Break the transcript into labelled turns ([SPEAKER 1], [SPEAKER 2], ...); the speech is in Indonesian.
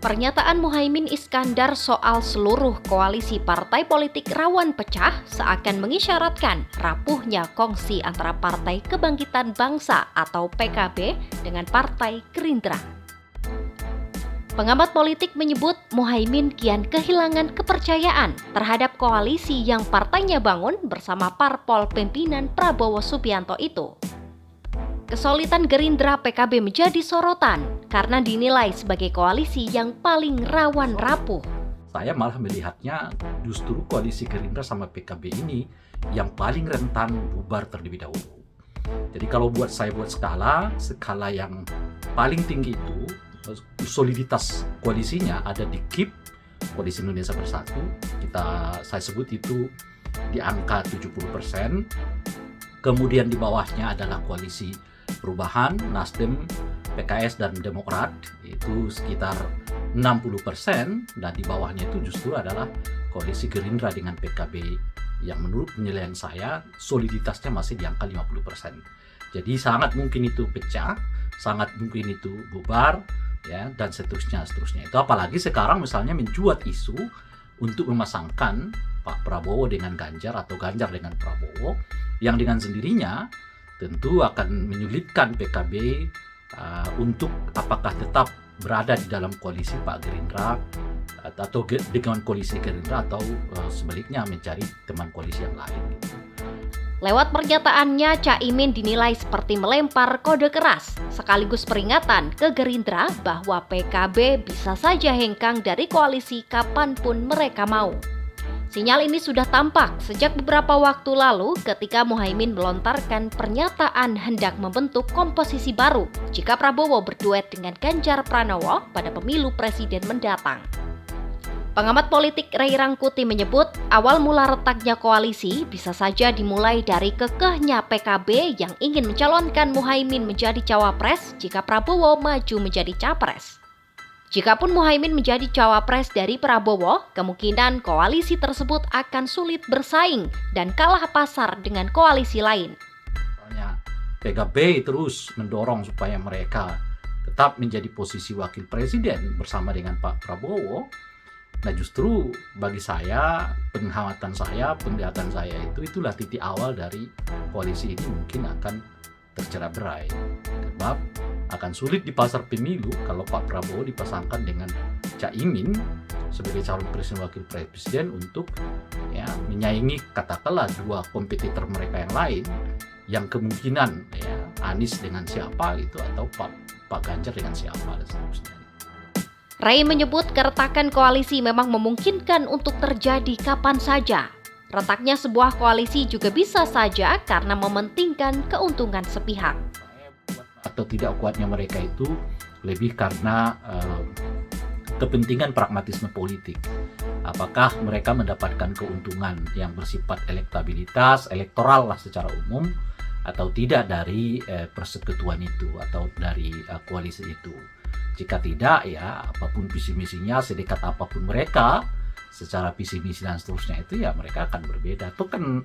[SPEAKER 1] Pernyataan Muhaimin Iskandar soal seluruh koalisi partai politik rawan pecah seakan mengisyaratkan rapuhnya kongsi antara Partai Kebangkitan Bangsa atau PKB dengan Partai Gerindra. Pengamat politik menyebut Muhaimin kian kehilangan kepercayaan terhadap koalisi yang partainya bangun bersama parpol pimpinan Prabowo Subianto itu. Kesolidan Gerindra PKB menjadi sorotan karena dinilai sebagai koalisi yang paling rawan rapuh.
[SPEAKER 2] Saya malah melihatnya justru koalisi Gerindra sama PKB ini yang paling rentan bubar terlebih dahulu. Jadi kalau saya buat skala yang paling tinggi itu, soliditas koalisinya ada di KIP, Koalisi Indonesia Bersatu, saya sebut itu di angka 70%. Kemudian di bawahnya adalah koalisi Perubahan, Nasdem, PKS, dan Demokrat, itu sekitar 60%, dan di bawahnya itu justru adalah koalisi Gerindra dengan PKB yang menurut penilaian saya soliditasnya masih di angka 50%. Jadi sangat mungkin itu pecah, sangat mungkin itu bubar, ya, dan seterusnya. Itu apalagi sekarang misalnya mencuat isu untuk memasangkan Pak Prabowo dengan Ganjar atau Ganjar dengan Prabowo, yang dengan sendirinya tentu akan menyulitkan PKB untuk apakah tetap berada di dalam koalisi Pak Gerindra atau dengan koalisi Gerindra atau sebaliknya mencari teman koalisi yang lain.
[SPEAKER 1] Lewat pernyataannya, Caimin dinilai seperti melempar kode keras sekaligus peringatan ke Gerindra bahwa PKB bisa saja hengkang dari koalisi kapanpun mereka mau. Sinyal ini sudah tampak sejak beberapa waktu lalu ketika Muhaimin melontarkan pernyataan hendak membentuk komposisi baru jika Prabowo berduet dengan Ganjar Pranowo pada pemilu presiden mendatang. Pengamat politik Ray Rangkuti menyebut awal mula retaknya koalisi bisa saja dimulai dari kekehnya PKB yang ingin mencalonkan Muhaimin menjadi cawapres jika Prabowo maju menjadi capres. Jikapun Muhaimin menjadi cawapres dari Prabowo, kemungkinan koalisi tersebut akan sulit bersaing dan kalah pasar dengan koalisi lain.
[SPEAKER 2] Soalnya PKB terus mendorong supaya mereka tetap menjadi posisi wakil presiden bersama dengan Pak Prabowo. Nah justru bagi saya, penglihatan saya itulah titik awal dari koalisi ini mungkin akan tercerai berai. Sebab akan sulit di pasar pemilu kalau Pak Prabowo dipasangkan dengan Caimin sebagai calon presiden wakil presiden untuk menyaingi katakanlah dua kompetitor mereka yang lain yang kemungkinan Anies dengan siapa gitu atau Pak Ganjar dengan siapa dan seterusnya.
[SPEAKER 1] Ray menyebut keretakan koalisi memang memungkinkan untuk terjadi kapan saja. Retaknya sebuah koalisi juga bisa saja karena mementingkan keuntungan sepihak.
[SPEAKER 2] Atau tidak kuatnya mereka itu lebih karena kepentingan pragmatisme politik. Apakah mereka mendapatkan keuntungan yang bersifat elektabilitas, elektoral lah secara umum, atau tidak dari persekutuan itu atau dari koalisi itu. Jika tidak, ya apapun visi misinya, sedekat apapun mereka, secara visi misi dan seterusnya itu ya mereka akan berbeda. Itu kan